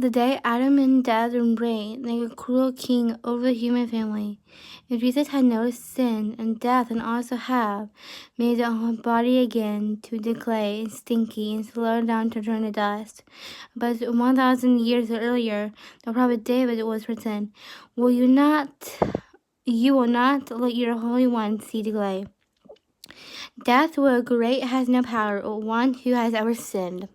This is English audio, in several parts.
The day Adam and Death reigned like a cruel king over the human family. If Jesus had noticed sin and death and also have made the body again to decay and stinky and slow down to turn to dust. But 1,000 years earlier, the prophet David was written, you will not let your Holy One see decay. Death, who great, has no power over one who has ever sinned.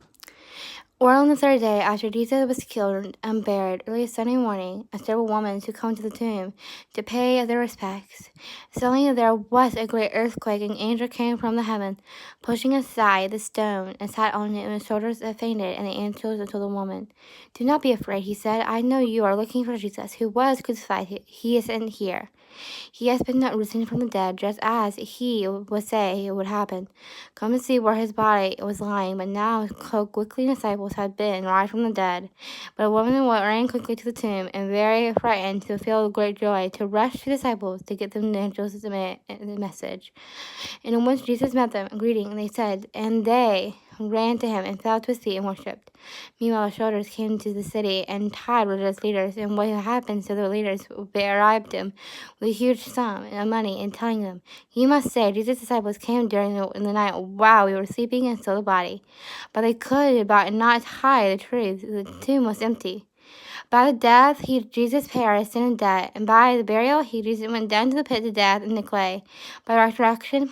Or on the third day, after Jesus was killed and buried, early Sunday morning, several women who come to the tomb to pay their respects. Suddenly there was a great earthquake, and an angel came from the heaven, pushing aside the stone, and sat on it, and his shoulders fainted, and the angel told the woman, "Do not be afraid," he said. "I know you are looking for Jesus, who was crucified. He isn't here. He has been risen from the dead, just as he would say it would happen. Come and see where his body was lying." But now quickly the disciples had been raised from the dead. But a woman ran quickly to the tomb, and very frightened, to feel great joy, to rush to the disciples to get them the angel's message. And when Jesus met them, greeting, they said, and they ran to him and fell to his feet and worshipped. Meanwhile, the soldiers came to the city and tied religious leaders, and what happened to the leaders bribed them with a huge sum of money, and telling them, "You must say Jesus' disciples came during the night while we were sleeping and stole the body." But they could not hide the truth. The tomb was empty. By the death, Jesus paid our sin and debt, and by the burial, Jesus went down to the pit to death and the clay. By resurrection,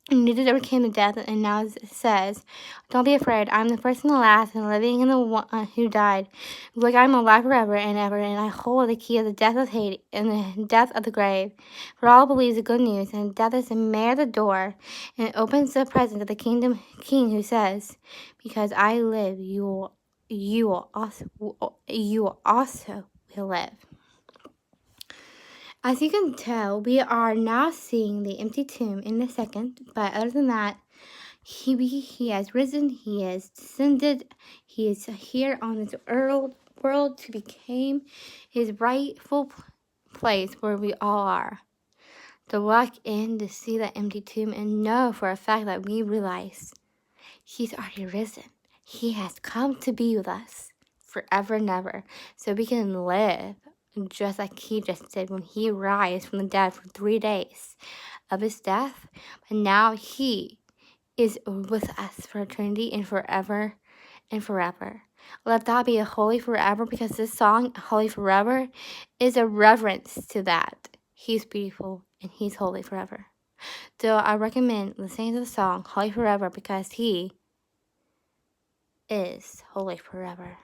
Jesus overcame the death, and now it says, "Don't be afraid. I'm the first and the last, and living and the one who died. Look, I'm alive forever and ever, and I hold the key of the death of Hades and the death of the grave. For all believes the good news, and death is the mayor of the door, and it opens the presence of the kingdom king who says, because I live, you will also will live." As you can tell, we are now seeing the empty tomb in a second, but other than that, he has risen, he has descended, he is here on this world to become his rightful place where we all are. To walk in, to see that empty tomb, and know for a fact that we realize he's already risen. He has come to be with us forever and ever, so we can live just like he just did when he rose from the dead for 3 days of his death. But now he is with us for eternity and forever and forever. Let that be a holy forever, because this song, Holy Forever, is a reverence to that. He's beautiful and he's holy forever. So I recommend listening to the song Holy Forever, because he is holy forever.